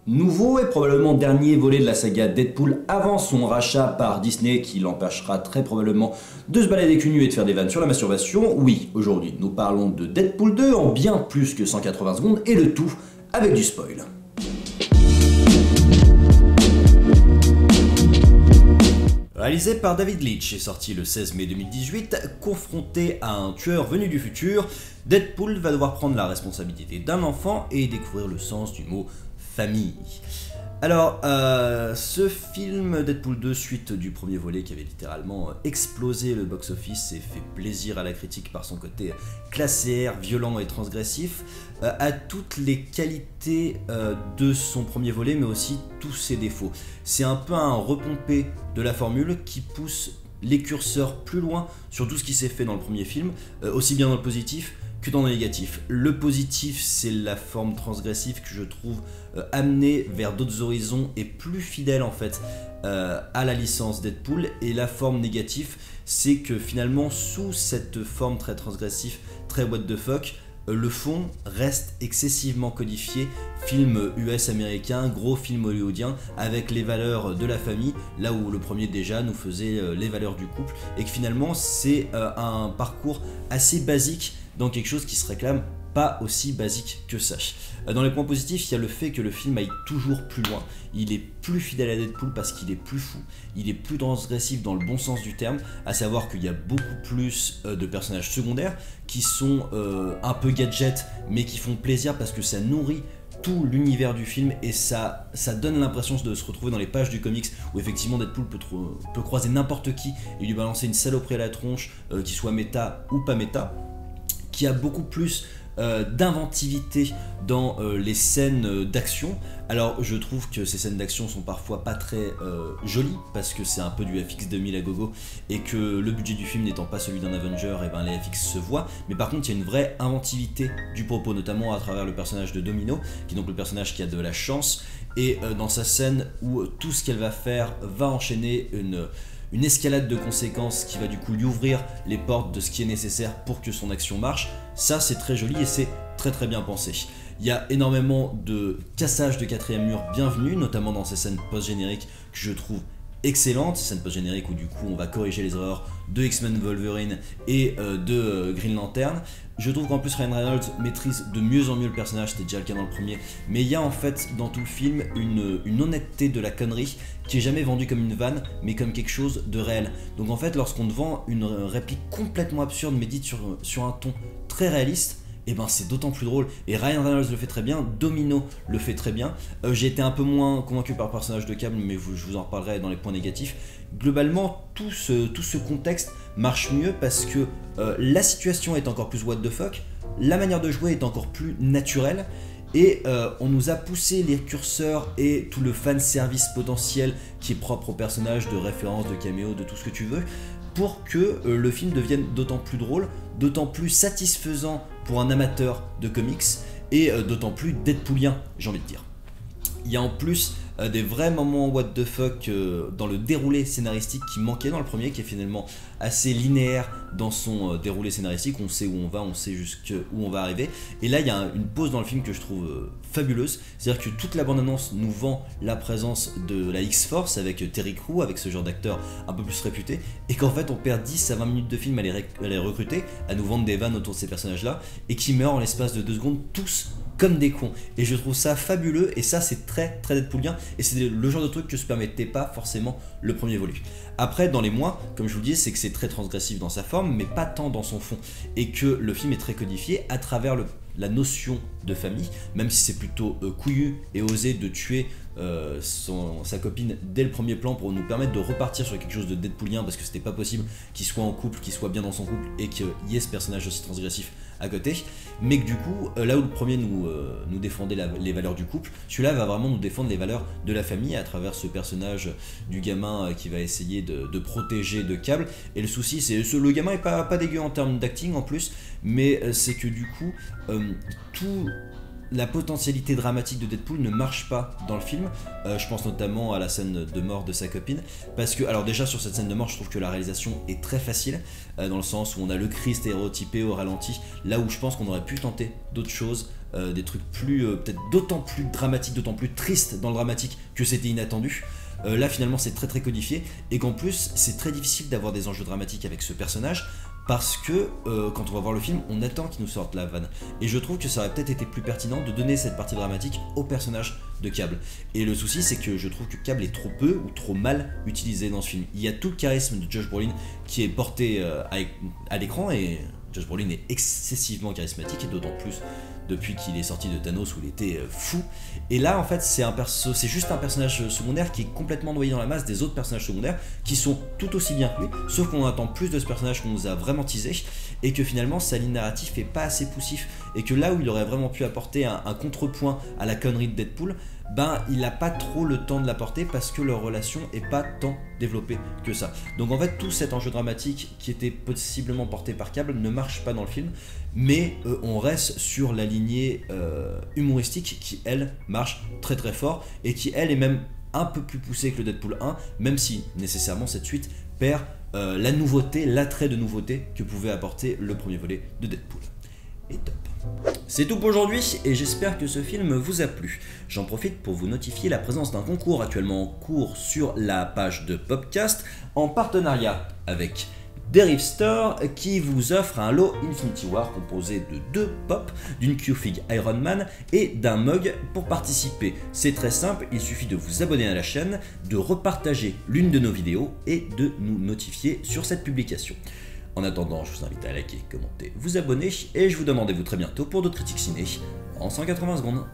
Nouveau et probablement dernier volet de la saga Deadpool avant son rachat par Disney qui l'empêchera très probablement de se balader cul nu et de faire des vannes sur la masturbation. Oui, aujourd'hui nous parlons de Deadpool 2 en bien plus que 180 secondes et le tout avec du spoil. Réalisé par David Leitch et sorti le 16 mai 2018, confronté à un tueur venu du futur, Deadpool va devoir prendre la responsabilité d'un enfant et découvrir le sens du mot famille. Alors, ce film Deadpool 2, suite du premier volet qui avait littéralement explosé le box-office et fait plaisir à la critique par son côté classé R, violent et transgressif, a toutes les qualités de son premier volet, mais aussi tous ses défauts. C'est un peu un repompé de la formule qui pousse les curseurs plus loin sur tout ce qui s'est fait dans le premier film, aussi bien dans le positif que dans le négatif. Le positif, c'est la forme transgressive que je trouve amenée vers d'autres horizons et plus fidèle en fait à la licence Deadpool, et la forme négative, c'est que finalement sous cette forme très transgressive, très what the fuck, le fond reste excessivement codifié, film US américain, gros film hollywoodien, avec les valeurs de la famille, là où le premier déjà nous faisait les valeurs du couple, et que finalement c'est un parcours assez basique dans quelque chose qui se réclame pas aussi basique que ça. Dans les points positifs, il y a le fait que le film aille toujours plus loin. Il est plus fidèle à Deadpool parce qu'il est plus fou, il est plus transgressif dans le bon sens du terme, à savoir qu'il y a beaucoup plus de personnages secondaires qui sont un peu gadgets, mais qui font plaisir parce que ça nourrit tout l'univers du film, et ça donne l'impression de se retrouver dans les pages du comics où effectivement Deadpool peut croiser n'importe qui et lui balancer une saloperie à la tronche, qui soit méta ou pas méta, qui a beaucoup plus d'inventivité dans les scènes d'action. Alors je trouve que ces scènes d'action sont parfois pas très jolies parce que c'est un peu du FX 2000 à gogo, et que le budget du film n'étant pas celui d'un Avenger, et ben les FX se voient, mais par contre il y a une vraie inventivité du propos, notamment à travers le personnage de Domino, qui est donc le personnage qui a de la chance, et dans sa scène où tout ce qu'elle va faire va enchaîner une escalade de conséquences qui va du coup lui ouvrir les portes de ce qui est nécessaire pour que son action marche. Ça c'est très joli et c'est très très bien pensé. Il y a énormément de cassage de quatrième mur bienvenue, notamment dans ces scènes post-génériques que je trouve excellentes, ces scènes post-génériques où du coup on va corriger les erreurs de X-Men Wolverine et de Green Lantern. Je trouve qu'en plus Ryan Reynolds maîtrise de mieux en mieux le personnage, c'était déjà le cas dans le premier, mais il y a en fait dans tout le film une honnêteté de la connerie qui est jamais vendue comme une vanne, mais comme quelque chose de réel. Donc en fait, lorsqu'on te vend une réplique complètement absurde mais dite sur un ton très réaliste, et ben c'est d'autant plus drôle, et Ryan Reynolds le fait très bien, Domino le fait très bien. J'ai été un peu moins convaincu par le personnage de Cable, mais je vous en reparlerai dans les points négatifs. Globalement, tout ce contexte marche mieux parce que la situation est encore plus what the fuck, la manière de jouer est encore plus naturelle, et on nous a poussé les curseurs et tout le fan service potentiel qui est propre au personnage, de référence, de caméo, de tout ce que tu veux, pour que le film devienne d'autant plus drôle, d'autant plus satisfaisant pour un amateur de comics, et d'autant plus Deadpoolien, j'ai envie de dire. Il y a en plus des vrais moments what the fuck dans le déroulé scénaristique qui manquait dans le premier, qui est finalement assez linéaire dans son déroulé scénaristique. On sait où on va, on sait jusqu'où on va arriver, et là il y a une pause dans le film que je trouve fabuleuse, c'est-à-dire que toute la bande-annonce nous vend la présence de la X-Force avec Terry Crew, avec ce genre d'acteur un peu plus réputé, et qu'en fait on perd 10 à 20 minutes de film à les recruter, à nous vendre des vannes autour de ces personnages-là, et qui meurent en l'espace de 2 secondes tous comme des cons. Et je trouve ça fabuleux, et ça c'est très très Deadpoolien, et c'est le genre de truc que se permettait pas forcément le premier volet. Après, dans les moins, comme je vous le disais, c'est que c'est très transgressif dans sa forme, mais pas tant dans son fond, et que le film est très codifié à travers la notion de famille, même si c'est plutôt couillu et osé de tuer sa copine dès le premier plan pour nous permettre de repartir sur quelque chose de Deadpoolien, parce que c'était pas possible qu'il soit en couple, qu'il soit bien dans son couple, et qu'il y ait ce personnage aussi transgressif à côté, mais que du coup, là où le premier nous défendait les valeurs du couple, celui-là va vraiment nous défendre les valeurs de la famille à travers ce personnage du gamin qui va essayer de protéger de Cable. Et le souci, c'est le gamin est pas dégueu en termes d'acting en plus, mais c'est que du coup, tout la potentialité dramatique de Deadpool ne marche pas dans le film. Je pense notamment à la scène de mort de sa copine, parce que, alors déjà sur cette scène de mort, je trouve que la réalisation est très facile, dans le sens où on a le cri stéréotypé au ralenti, là où je pense qu'on aurait pu tenter d'autres choses, des trucs plus, peut-être d'autant plus dramatiques, d'autant plus tristes dans le dramatique que c'était inattendu. Là finalement c'est très codifié, et qu'en plus c'est très difficile d'avoir des enjeux dramatiques avec ce personnage, parce que quand on va voir le film, on attend qu'il nous sorte la vanne. Et je trouve que ça aurait peut-être été plus pertinent de donner cette partie dramatique au personnage de Cable. Et le souci, c'est que je trouve que Cable est trop peu ou trop mal utilisé dans ce film. Il y a tout le charisme de Josh Brolin qui est porté à l'écran, et Josh Brolin est excessivement charismatique, et d'autant plus depuis qu'il est sorti de Thanos où il était fou. Et là en fait c'est juste un personnage secondaire qui est complètement noyé dans la masse des autres personnages secondaires qui sont tout aussi bien que lui, sauf qu'on attend plus de ce personnage qu'on nous a vraiment teasé, et que finalement sa ligne narrative est pas assez poussif, et que là où il aurait vraiment pu apporter un contrepoint à la connerie de Deadpool, ben il a pas trop le temps de l'apporter, parce que leur relation est pas tant développée que ça. Donc en fait tout cet enjeu dramatique qui était possiblement porté par Cable ne marche pas dans le film, mais on reste sur la lignée humoristique qui elle marche très fort, et qui elle est même un peu plus poussée que le Deadpool 1, même si nécessairement cette suite perd la nouveauté, l'attrait de nouveauté que pouvait apporter le premier volet de Deadpool. Et top. C'est tout pour aujourd'hui, et j'espère que ce film vous a plu. J'en profite pour vous notifier la présence d'un concours actuellement en cours sur la page de Popcast, en partenariat avec Derive Store, qui vous offre un lot Infinity War composé de 2 pop, d'une Q-Fig Iron Man et d'un mug. Pour participer, c'est très simple, il suffit de vous abonner à la chaîne, de repartager l'une de nos vidéos et de nous notifier sur cette publication. En attendant, je vous invite à liker, commenter, vous abonner, et je vous donne rendez-vous très bientôt pour d'autres critiques ciné en 180 secondes.